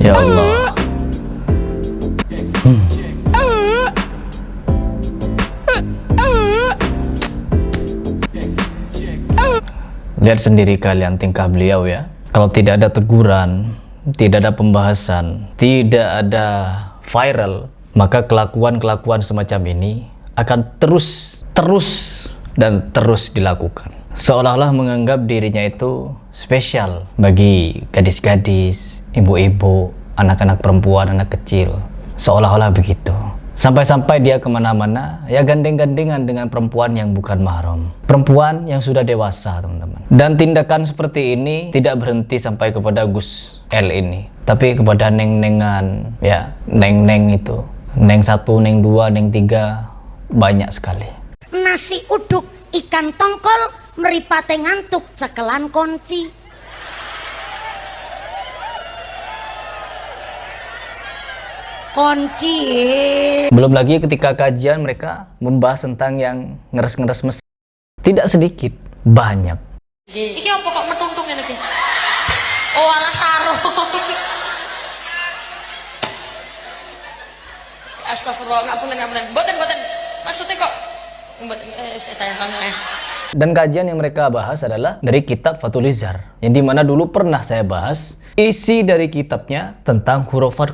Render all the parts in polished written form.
Ya Allah. Lihat sendiri kalian tingkah beliau ya. Kalau tidak ada teguran, tidak ada pembahasan, tidak ada viral, maka kelakuan-kelakuan semacam ini akan terus dan terus dilakukan. Seolah-olah menganggap dirinya itu spesial bagi gadis-gadis, ibu-ibu, anak-anak perempuan, anak kecil. Seolah-olah begitu. Sampai-sampai dia kemana-mana, ya gandeng-gandengan dengan perempuan yang bukan mahram. Perempuan yang sudah dewasa, teman-teman. Dan tindakan seperti ini tidak berhenti sampai kepada Gus L ini. Tapi kepada neng-nengan, ya, neng-neng itu. Neng 1, neng 2, neng 3, banyak sekali. Nasi uduk, ikan tongkol, meripate ngantuk, cekelan kunci. Kunci. Belum lagi ketika kajian mereka membahas tentang yang ngeres-ngeres mesin. Tidak sedikit, banyak. Iki apa kok metuntung ngene iki? Oh, alah sarung. Astagfirullah, ngapunten. Mboten. Maksudnya kok mboten saya nanya. Dan kajian yang mereka bahas adalah dari kitab Fathul Izhar, yang dimana dulu pernah saya bahas isi dari kitabnya tentang hurufat.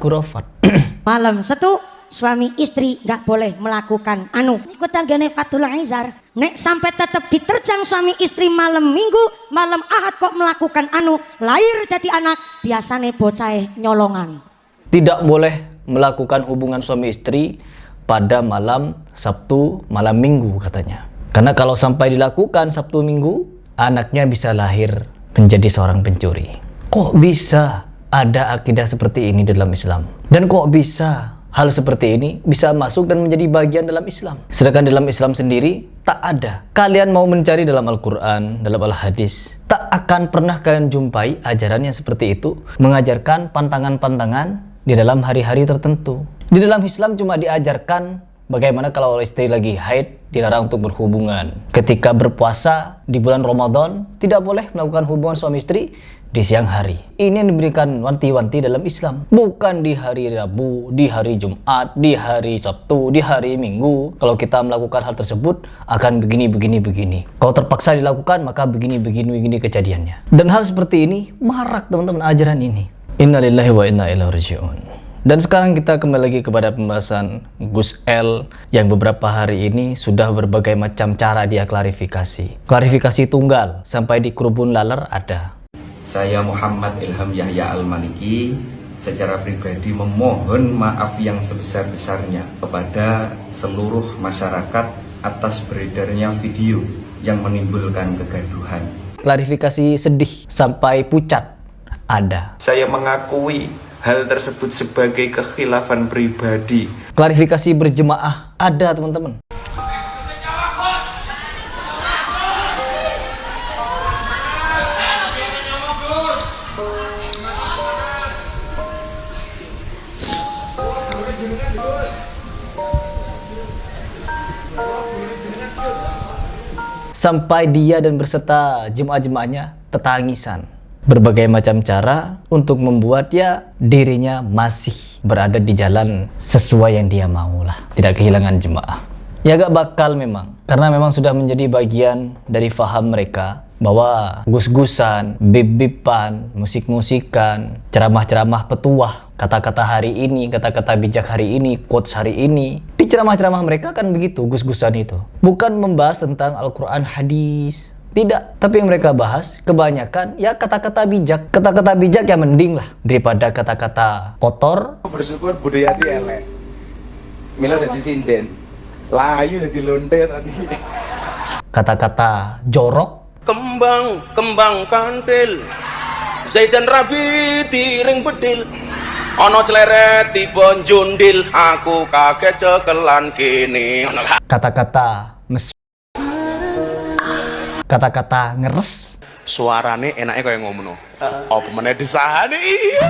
Malam setu suami istri nggak boleh melakukan ikut tanggane Fathul Izhar. Nek sampai tetap diterjang suami istri malam minggu, malam ahad kok melakukan lahir jadi anak, biasane bocah nyolongan. Tidak boleh melakukan hubungan suami istri pada malam Sabtu, malam Minggu katanya. Karena kalau sampai dilakukan Sabtu Minggu, anaknya bisa lahir menjadi seorang pencuri. Kok bisa ada akidah seperti ini dalam Islam? Dan kok bisa hal seperti ini bisa masuk dan menjadi bagian dalam Islam? Sedangkan dalam Islam sendiri tak ada. Kalian mau mencari dalam Al-Quran, dalam Al-Hadis, tak akan pernah kalian jumpai ajaran yang seperti itu mengajarkan pantangan-pantangan di dalam hari-hari tertentu. Di dalam Islam cuma diajarkan bagaimana kalau istri lagi haid dilarang untuk berhubungan. Ketika berpuasa di bulan Ramadan tidak boleh melakukan hubungan suami istri di siang hari. Ini yang diberikan wanti-wanti dalam Islam. Bukan di hari Rabu, di hari Jumat, di hari Sabtu, di hari Minggu. Kalau kita melakukan hal tersebut akan begini. Kalau terpaksa dilakukan maka begini kejadiannya. Dan hal seperti ini marak teman-teman ajaran ini. Innalillahi wa inna ilaihi raji'un. Dan sekarang kita kembali lagi kepada pembahasan Gus L yang beberapa hari ini sudah berbagai macam cara dia klarifikasi. Klarifikasi tunggal sampai di kerubun laler ada. Saya Muhammad Ilham Yahya Al-Maliki secara pribadi memohon maaf yang sebesar-besarnya kepada seluruh masyarakat atas beredarnya video yang menimbulkan kegaduhan. Klarifikasi sedih sampai pucat ada. Saya mengakui hal tersebut sebagai kekhilafan pribadi. Klarifikasi berjemaah ada teman-teman. Sampai dia dan berserta jemaah-jemaahnya tetangisan. Berbagai macam cara untuk membuat dirinya masih berada di jalan sesuai yang dia maulah, tidak kehilangan jemaah. Ya gak bakal memang, karena memang sudah menjadi bagian dari faham mereka bahwa gus-gusan, bib-biban, musik-musikan, ceramah-ceramah petuah, kata-kata hari ini, kata-kata bijak hari ini, quotes hari ini, di ceramah-ceramah mereka kan begitu gus-gusan itu. Bukan membahas tentang Al-Quran, hadis. Tidak, tapi yang mereka bahas kebanyakan kata-kata bijak. Kata-kata bijak yang mending lah daripada kata-kata kotor. Bersyukur budayati elek. Mila jadi sinden. Layu jadi lonte tadi. Kata-kata jorok. Kembang kantil. Zaidan rabi tiring bedil. Ono celeret tiba jundil. Aku kaget cekelan kini. Kata-kata kata-kata ngeres. Suarane enaknya kayak ngomong. Apa meneh disahane iya.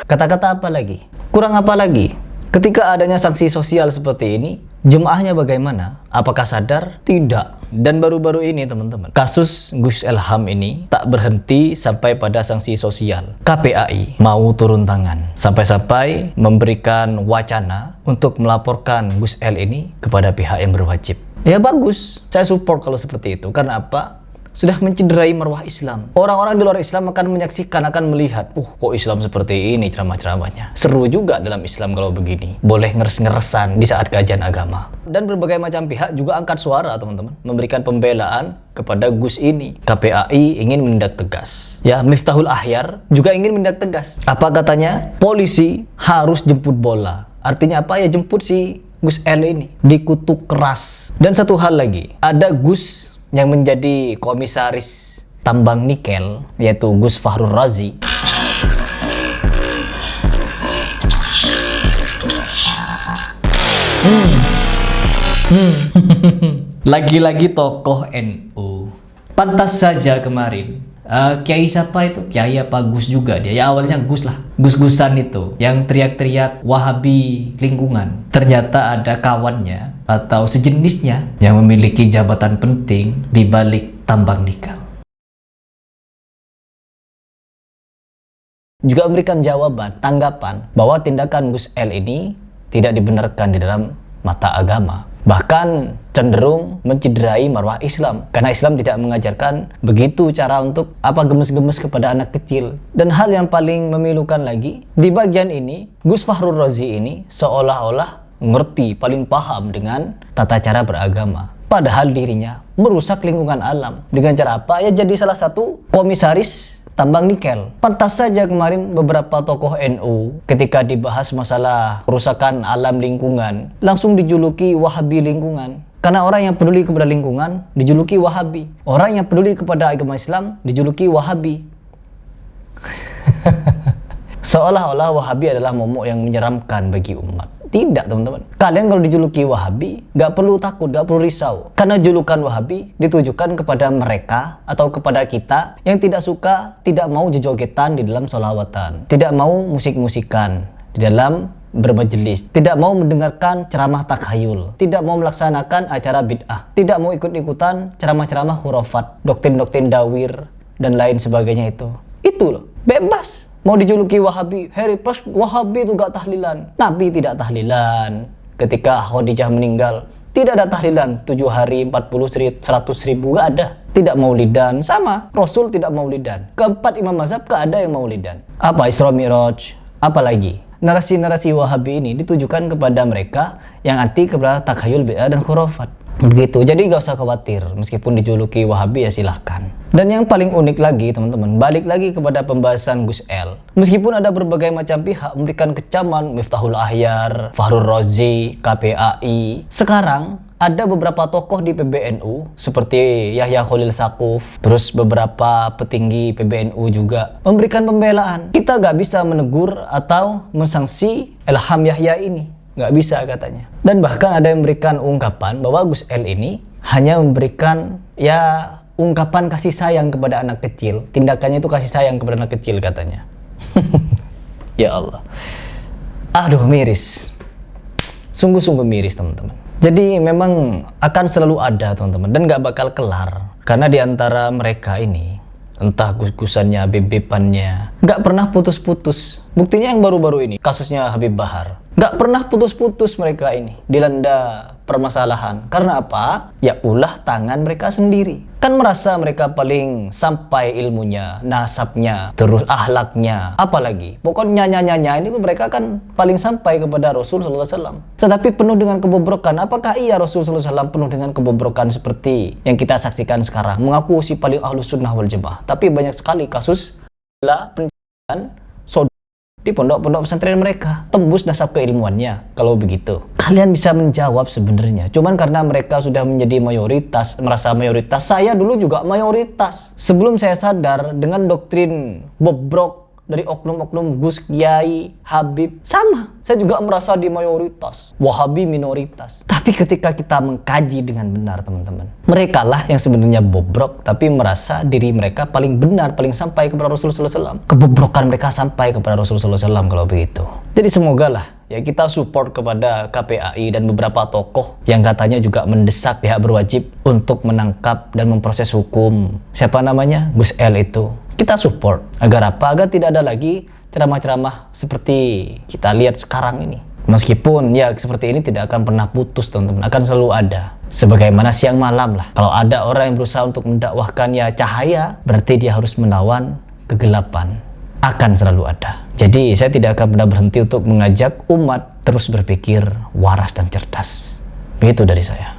Kata-kata apa lagi? Kurang apa lagi? Ketika adanya sanksi sosial seperti ini, Jemaahnya bagaimana? Apakah sadar? Tidak. Dan baru-baru ini teman-teman, kasus Gus Elham ini tak berhenti sampai pada sanksi sosial. KPAI mau turun tangan sampai-sampai memberikan wacana untuk melaporkan Gus L ini kepada pihak yang berwajib. Ya bagus, saya support kalau seperti itu. Karena apa? Sudah mencederai marwah Islam. Orang-orang di luar Islam akan menyaksikan, akan melihat, kok Islam seperti ini ceramah-ceramahnya. Seru juga dalam Islam kalau begini. Boleh ngeres-ngeresan di saat kajian agama. Dan berbagai macam pihak juga angkat suara teman-teman, memberikan pembelaan kepada Gus ini. KPAI ingin menindak tegas. Ya, Miftahul Ahyar juga ingin menindak tegas. Apa katanya? Polisi harus jemput bola. Artinya apa ya, jemput si Gus L ini, dikutuk keras. Dan satu hal lagi, ada Gus yang menjadi komisaris tambang nikel, yaitu Gus Fahrul Razi. Lagi-lagi tokoh NU. Pantas saja kemarin Kiai siapa itu? Kiai apa Gus juga dia? Ya awalnya Gus lah. Gus-Gusan itu yang teriak-teriak Wahabi lingkungan. Ternyata ada kawannya atau sejenisnya yang memiliki jabatan penting di balik tambang nikel. Juga memberikan jawaban, tanggapan bahwa tindakan Gus L ini tidak dibenarkan di dalam mata agama. Bahkan cenderung mencederai marwah Islam, karena Islam tidak mengajarkan begitu cara untuk gemes-gemes kepada anak kecil. Dan hal yang paling memilukan lagi, di bagian ini Gus Fahrul Razi ini seolah-olah ngerti, paling paham dengan tata cara beragama, padahal dirinya merusak lingkungan alam. Dengan cara apa? Ya jadi salah satu komisaris tambang nikel. Pantas saja kemarin beberapa tokoh NU ketika dibahas masalah kerusakan alam lingkungan langsung dijuluki Wahabi lingkungan. Karena orang yang peduli kepada lingkungan dijuluki Wahabi. Orang yang peduli kepada agama Islam dijuluki Wahabi. Seolah-olah Wahabi adalah momok yang menyeramkan bagi umat. Tidak teman-teman. Kalian kalau dijuluki Wahabi gak perlu takut, gak perlu risau. Karena julukan Wahabi ditujukan kepada mereka atau kepada kita yang tidak suka, tidak mau jogetan di dalam sholawatan, tidak mau musik-musikan di dalam bermajelis, tidak mau mendengarkan ceramah takhayul, tidak mau melaksanakan acara bid'ah, tidak mau ikut-ikutan ceramah-ceramah khurafat, doktrin-doktrin dawir dan lain sebagainya itu. Itu loh, bebas. Mau dijuluki Wahabi, Harry Plus Wahabi itu gak tahlilan. Nabi tidak tahlilan. Ketika Khadijah meninggal, tidak ada tahlilan 7 hari, 40, 100 ribu, gak ada. Tidak maulidan, sama. Rasul tidak maulidan. Keempat imam mazhab gak ada yang maulidan. Apa Isra Mi'raj? Apalagi narasi-narasi Wahabi ini ditujukan kepada mereka yang anti kepada takhayul, bid'ah dan khurafat. Begitu, jadi gak usah khawatir. Meskipun dijuluki Wahabi ya silahkan. Dan yang paling unik lagi teman-teman, balik lagi kepada pembahasan Gus L. Meskipun ada berbagai macam pihak memberikan kecaman, Miftahul Ahyar, Fahrul Razi, KPAI, sekarang ada beberapa tokoh di PBNU seperti Yahya Khalil Saquf, terus beberapa petinggi PBNU juga memberikan pembelaan. Kita gak bisa menegur atau mensanksi Elham Yahya ini, gak bisa katanya. Dan bahkan ada yang memberikan ungkapan bahwa Gus L ini hanya memberikan ungkapan kasih sayang kepada anak kecil. Tindakannya itu kasih sayang kepada anak kecil katanya. Ya Allah. Aduh, miris. Sungguh-sungguh miris teman-teman. Jadi memang akan selalu ada teman-teman, dan gak bakal kelar. Karena di antara mereka ini, entah gus-gusannya, bebepannya, gak pernah putus-putus. Buktinya yang baru-baru ini, kasusnya Habib Bahar. Gak pernah putus-putus mereka ini dilanda permasalahan. Karena apa? Ya ulah tangan mereka sendiri. Kan merasa mereka paling sampai ilmunya, nasabnya, terus ahlaknya, apalagi. Pokoknya nyanya-nyanya ini mereka kan paling sampai kepada Rasul SAW. Tetapi penuh dengan kebobrokan. Apakah iya Rasul SAW penuh dengan kebobrokan seperti yang kita saksikan sekarang? Mengaku si paling ahlus sunnah wal jamaah. Tapi banyak sekali kasus pencurian di pondok-pondok pesantren mereka, tembus nasab keilmuannya. Kalau begitu kalian bisa menjawab sebenarnya, cuman karena mereka sudah menjadi mayoritas, merasa mayoritas. Saya dulu juga mayoritas sebelum saya sadar dengan doktrin bobrok dari oknum-oknum Gus, Kiai, Habib. Sama, saya juga merasa di mayoritas, Wahabi minoritas. Tapi ketika kita mengkaji dengan benar teman-teman, mereka lah yang sebenarnya bobrok, tapi merasa diri mereka paling benar, paling sampai kepada Rasulullah SAW. Kebobrokan mereka sampai kepada Rasulullah SAW kalau begitu. Jadi semoga lah ya kita support kepada KPAI dan beberapa tokoh yang katanya juga mendesak pihak berwajib untuk menangkap dan memproses hukum siapa namanya Gus L itu. Kita support agar apa? Agar tidak ada lagi ceramah-ceramah seperti kita lihat sekarang ini. Meskipun ya seperti ini tidak akan pernah putus teman-teman, akan selalu ada. Sebagaimana siang malam lah. Kalau ada orang yang berusaha untuk mendakwahkan ya cahaya, berarti dia harus melawan kegelapan. Akan selalu ada. Jadi saya tidak akan pernah berhenti untuk mengajak umat terus berpikir waras dan cerdas. Begitu dari saya.